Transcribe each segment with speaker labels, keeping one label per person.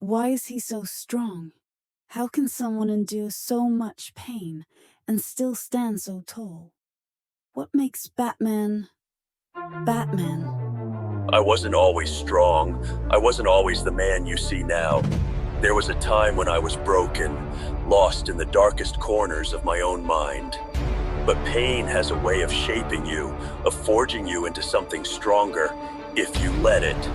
Speaker 1: Why is he so strong? How can someone endure so much pain and still stand so tall? What makes Batman, Batman?
Speaker 2: I wasn't always strong. I wasn't always the man you see now. There was a time when I was broken, lost in the darkest corners of my own mind. But pain has a way of shaping you, of forging you into something stronger, if you let it.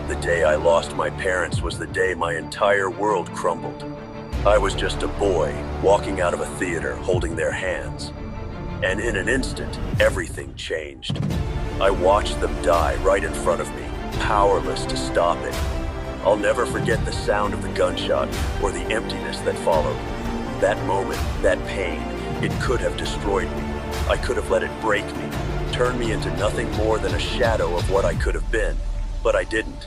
Speaker 2: The day I lost my parents was the day my entire world crumbled. I was just a boy, walking out of a theater, holding their hands. And in an instant, everything changed. I watched them die right in front of me, powerless to stop it. I'll never forget the sound of the gunshot or the emptiness that followed. That moment, that pain, it could have destroyed me. I could have let it break me, turn me into nothing more than a shadow of what I could have been. But I didn't.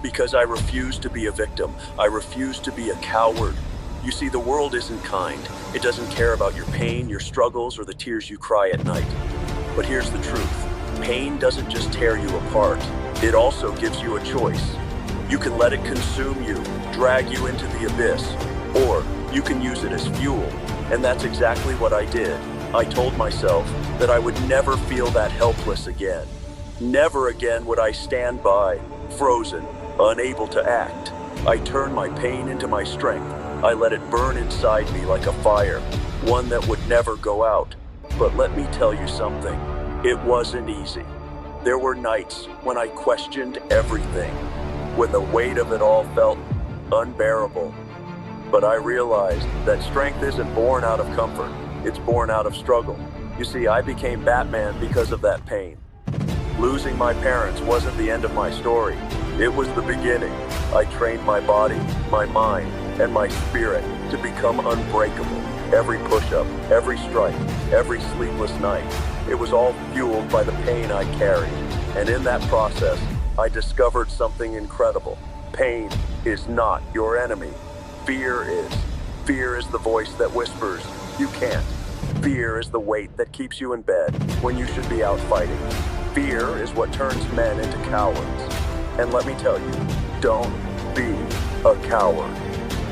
Speaker 2: Because I refused to be a victim. I refused to be a coward. You see, the world isn't kind. It doesn't care about your pain, your struggles, or the tears you cry at night. But here's the truth. Pain doesn't just tear you apart. It also gives you a choice. You can let it consume you, drag you into the abyss, or you can use it as fuel. And that's exactly what I did. I told myself that I would never feel that helpless again. Never again would I stand by, frozen, unable to act. I turned my pain into my strength. I let it burn inside me like a fire, one that would never go out. But let me tell you something, it wasn't easy. There were nights when I questioned everything, when the weight of it all felt unbearable. But I realized that strength isn't born out of comfort, it's born out of struggle. You see, I became Batman because of that pain. Losing my parents wasn't the end of my story, it was the beginning. I trained my body, my mind, and my spirit to become unbreakable. Every push-up, every strike, every sleepless night, it was all fueled by the pain I carried. And in that process, I discovered something incredible. Pain is not your enemy. Fear is. Fear is the voice that whispers, you can't. Fear is the weight that keeps you in bed when you should be out fighting. Fear is what turns men into cowards. And let me tell you, don't be a coward.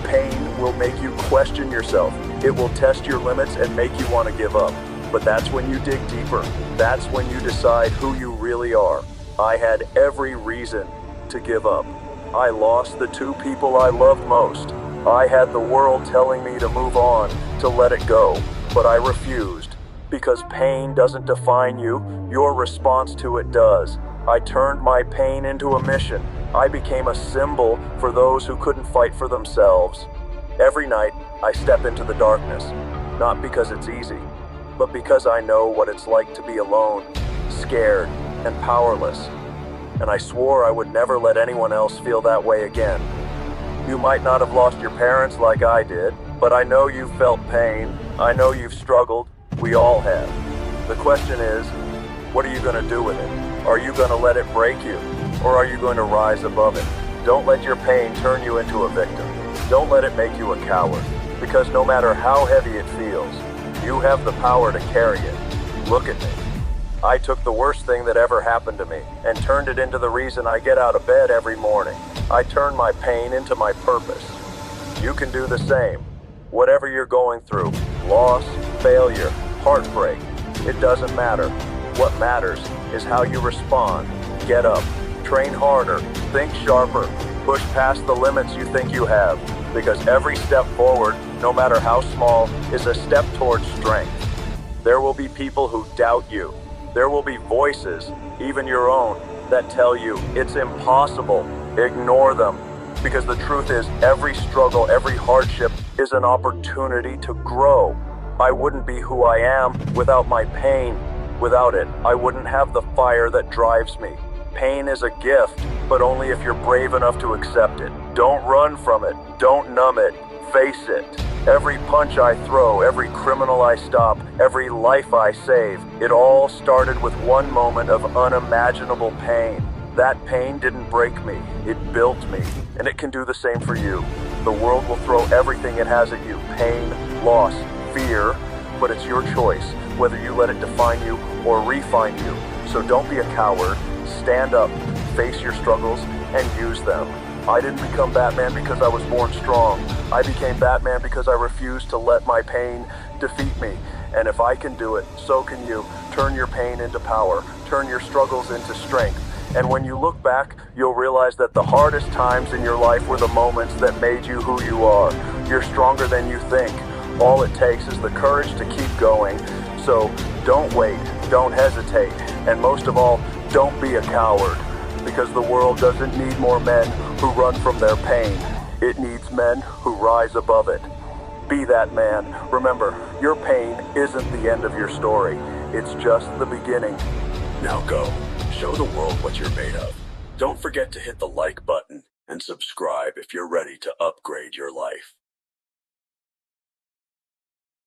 Speaker 2: Pain will make you question yourself. It will test your limits and make you want to give up. But that's when you dig deeper. That's when you decide who you really are. I had every reason to give up. I lost the two people I loved most. I had the world telling me to move on, to let it go. But I refused. Because pain doesn't define you, your response to it does. I turned my pain into a mission. I became a symbol for those who couldn't fight for themselves. Every night, I step into the darkness, not because it's easy, but because I know what it's like to be alone, scared, and powerless. And I swore I would never let anyone else feel that way again. You might not have lost your parents like I did, but I know you've felt pain. I know you've struggled. We all have. The question is, what are you going to do with it? Are you going to let it break you? Or are you going to rise above it? Don't let your pain turn you into a victim. Don't let it make you a coward. Because no matter how heavy it feels, you have the power to carry it. Look at me. I took the worst thing that ever happened to me and turned it into the reason I get out of bed every morning. I turned my pain into my purpose. You can do the same. Whatever you're going through, loss, failure, heartbreak, it doesn't matter. What matters is how you respond. Get up, train harder, think sharper, push past the limits you think you have, because every step forward, no matter how small, is a step towards strength. There will be people who doubt you. There will be voices, even your own, that tell you it's impossible. Ignore them, because the truth is every struggle, every hardship is an opportunity to grow. I wouldn't be who I am without my pain. Without it, I wouldn't have the fire that drives me. Pain is a gift, but only if you're brave enough to accept it. Don't run from it. Don't numb it. Face it. Every punch I throw, every criminal I stop, every life I save, it all started with one moment of unimaginable pain. That pain didn't break me. It built me. And it can do the same for you. The world will throw everything it has at you. Pain, loss, fear. But it's your choice, whether you let it define you or refine you. So don't be a coward. Stand up, face your struggles, and use them. I didn't become Batman because I was born strong. I became Batman because I refused to let my pain defeat me. And if I can do it, so can you. Turn your pain into power. Turn your struggles into strength. And when you look back, you'll realize that the hardest times in your life were the moments that made you who you are. You're stronger than you think. All it takes is the courage to keep going. So don't wait, don't hesitate, and most of all, don't be a coward. Because the world doesn't need more men who run from their pain. It needs men who rise above it. Be that man. Remember, your pain isn't the end of your story. It's just the beginning. Now go. Show the world what you're made of. Don't forget to hit the like button and subscribe if you're ready to upgrade your life.